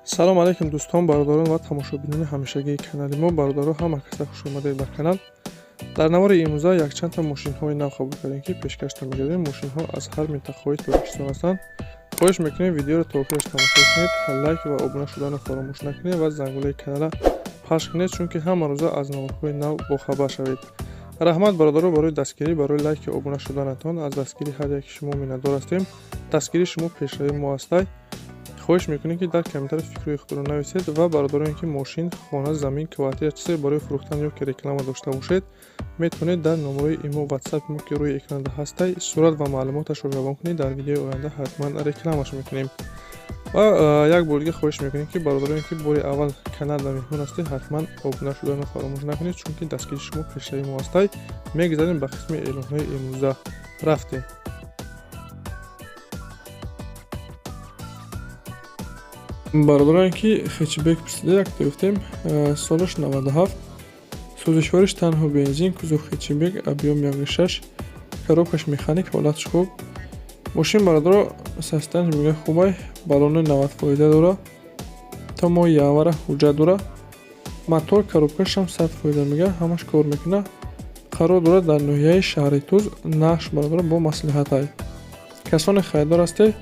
салом алейкум дӯстон, бародарон ва тамошобинони ҳамешагии канали мо. Бародаро ҳама каса хушомадед ба канал. Дар навори имрӯза якчандта мошинҳои нав қабул кардем, ки пешкаш намекардем. Мошинҳо аз ҳар минтақаҳои Тоҷикистон ҳастанд. хоҳиш мекунем видеоро то охираш тамошо кунед, лайк ва обуна шуданро фаромӯш накунед ва зангулаи канала пахш кунед, чунки ҳама рӯза аз наворҳои нав бохабар шавед. раҳмат бародаро барои дастгирӣ, барои лайки обуна шуданатон. Аз дастгирии ҳар яки шумо миннатдор ҳастем. Дастгирии шумо пешрави мо ҳастай. хоҳиш мекунем ки дар комментари фикрҳои худро нависед ва бародароне ки мошин, хона, замин, квартира чизе барои фурӯхтан ё ки реклама дошта бошед, метавонед дар номерои имо WhatsApp мо ки рӯи экрана ҳастай сурат ва маълумоташро равон кунед. Дар видеои оянда ҳатман рекламаш мекунем. ва як бор дига хоҳиш мекунем ки бародароне ки бори аввал каналда меҳмон ҳастед, ҳатман обуна шуданро фаромӯш накунед, чунки дастгирии шумо пешрави мо ҳастай. Мегзарем ба қисми эълонҳои имрӯза рафтем. бародароне ки хечибек пурсида як гирифтем, солаш 97, сӯзишвориш танҳо бензин, кузов хечибек, объем 1.6, коробкаш механик, ҳолаташ хуб. мошин бародаро состоянияш мега хубай, баллони 90% дора, тамои явара ҳуҷҷат дора, мотор коробкашам 100% мега, ҳамаш кор мекуна. қарор дора дар ноҳияи шаҳри Туз, нақш бародаро бо маслиҳатай. касоне хайдор ҳастед,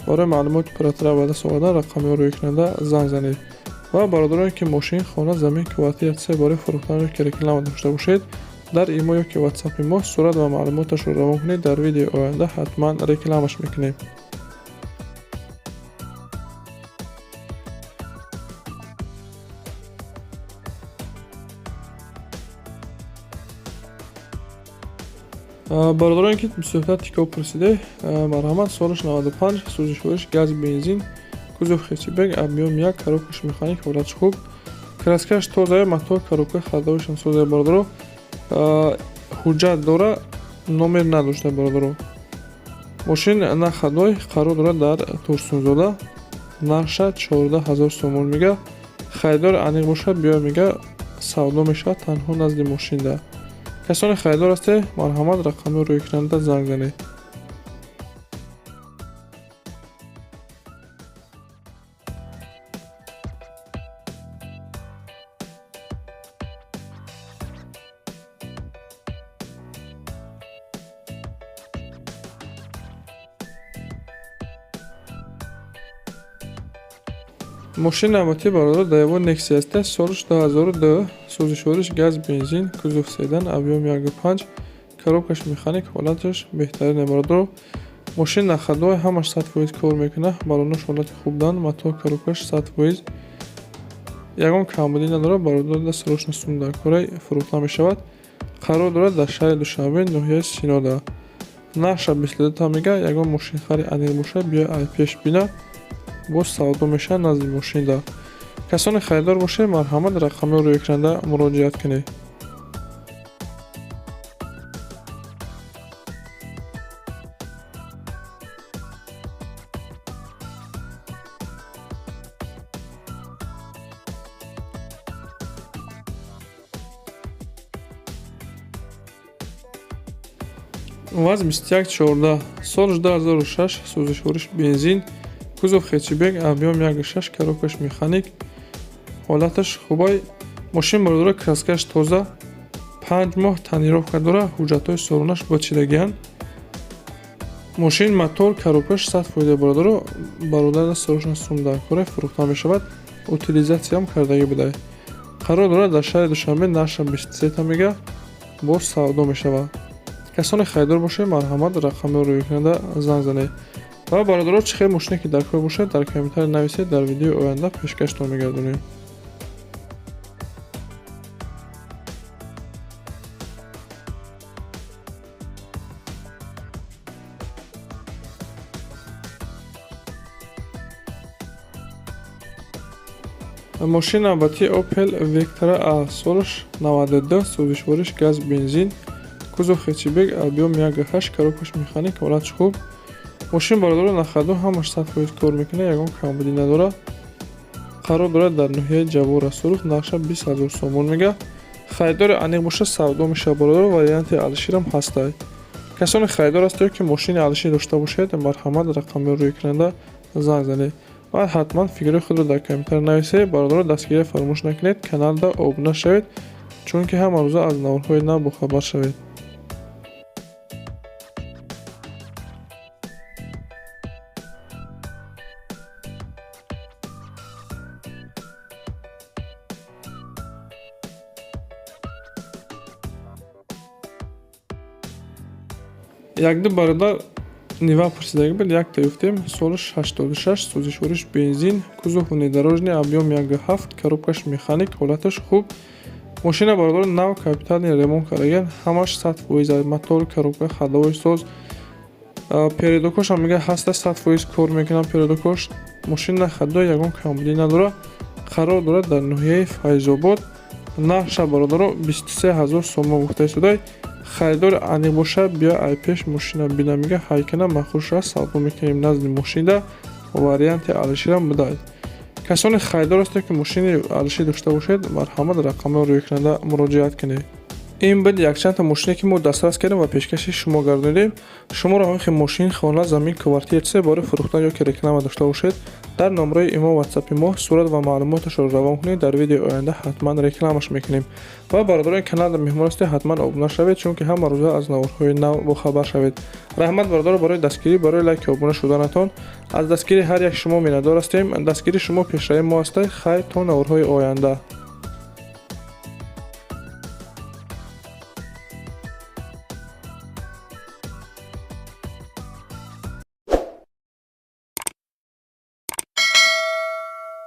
барои маълумоти пурратар ва даст овардан рақами рӯи экранда занг занед. ва бародароне ки мошин, хона, замин, квартира чизе барои фурӯхтан ё ки реклама дошта бошед, дар имо ё ки WhatsApp-и мо сурат ва маълумоташро равон кунед. Дар видеои оянда ҳатман рекламаш мекунем. бародароне ки бисёртар тикоб пурсиде, марҳамат, солаш 95, сӯзишвориш газ, бензин, кузов хечибек, объем 1, коробкаш механик, ҳолаташ хуб, краскаш тоза, мотор, коробка халдавишам соза бародаро, ҳуҷҷат дора, номер надошта бародаро. мошин на хадой, қарор дора дар Турсунзода, нақша 14000 сомон мега, хайдор аниқ боша биё мега, савдо мешавад танҳо назди мошинда. касоне хайдор ҳастед, марҳамат, рақами рӯи экранда занг занед. мошин навбатӣ бародаро Daewoo Nexia аст, солаш 2002, сӯзишвориш газ, бензин, кузов седан, объем 1.5, коробкаш механик, ҳолаташ беҳтарин бародаро. мошин нахадой, ҳамаш 100% кор мекуна, баллонош ҳолати хуб дан, мотор, коробкаш 100%. ягон камбудӣ надорад, бародаро дар срочно сум дар кораи фурӯхта мешавад. қарор дорад дар шаҳри Душанбе, ноҳияи Синода. нақша 22 мега, ягон мошинхари аниқ боша биё аз пеш бина, боз савдо мешавад назди мошинда. касоне хайдор бошед, марҳамат, рақами рӯи экранда муроҷиат кунед. ВАЗ 2114, солаш 2006, сӯзишвориш бензин, кузов хечибек, объем 1.6, коробкаш механик, ҳолаташ хубай. мошин бародаро краскаш тоза, 5 моҳ танировка дора, ҳуҷҷатҳои солонаш бо чидагиян. мошин мотор, коробкаш 100% бародаро бародар срочно сум дар кора фурӯхта мешавад, утилизатсиям кардагӣ будай. қарор дорад дар шаҳри Душанбе, нақша 23 мега, боз савдо мешавад. касоне хайдор бошед, марҳамат, рақами рӯи экранда занг занед. ва бародаро чӣ хел мошине ки дар кор бошад, дар комментари нависед, дар видеои оянда пешкаштон мегардонем. мошин навбатӣ Opel Vectra A, солаш 92, сӯзишвориш газ, бензин, кузов хечибек, объем 1.8, коробкаш механик, ҳолаташ хуб. мошин бародаро нахадо, ҳамаш 100% кор мекуна, ягон камбудӣ надора. қарор дорад дар ноҳияи Ҷавор Расулов, нақша 20000 сомон мега, хайдори аниқ боша савдо мешавад бародаро, варианти алиширам ҳастай. касоне хайдор ҳастед ки мошини алишӣ дошта бошед, марҳамат, рақами рӯи экранда занг занед. ва ҳатман фикри худро дар компютер нависед. Бародаро дастгирӣ фаромӯш накунед. Каналда обуна шавед, чунки ҳама рӯза аз наврҳои нав бохабар шавед. Як-ду бародар нива пурсидаги буд, як таёфтем соли 86, сӯзишвориш бензин, кузов внедорожный, объем 1.7, коробкаш механик, ҳолаташ хуб. Мошина бародар нав капитални ремонт кардаген, ҳамаш 100% мотор, коробка, ходовой соз. Передокошам мега ҳаста 100% кор мекунам передокош. Мошина ходо ягон камбудӣ надора. Қарор дорад дар ноҳияи Файзобод. Нархша бародаро 23000 сом гуфта истодай. Харидор аниқ боша биё ай пеш мошина бина мега ҳайкана махуша савдо мекунем назди мошинида варианти Алиширам бидаед. Касони харидор ҳастед ки мошини Алишир дошта бошед, марҳамат рақамро рӯйкунанда муроҷиат кунед. Ин буд якчанд та мошине ки мо дастрас кардем ва пешкаши шумо гардонидем. Шуморо ҳоихи мошин, хона, замин, квартира чизе бори фурӯхтан ё ки реклама дошта бошед, дар номраи имо WhatsApp-и мо сурат ва маълумоташро равон кунед. Дар видеои оянда ҳатман рекламаш мекунем. Ва бародарои каналда меҳмон ҳастед, ҳатман обуна шавед, чунки ҳама рӯза аз наврҳои нав бохабар шавед. Раҳмат бародаро барои дастгирӣ, барои лайки обуна шуданатон. Аз дастгирии ҳар як шумо миннатдор ҳастем. Дастгирии шумо пешраи мо ҳастед. Хайр то наврҳои оянда.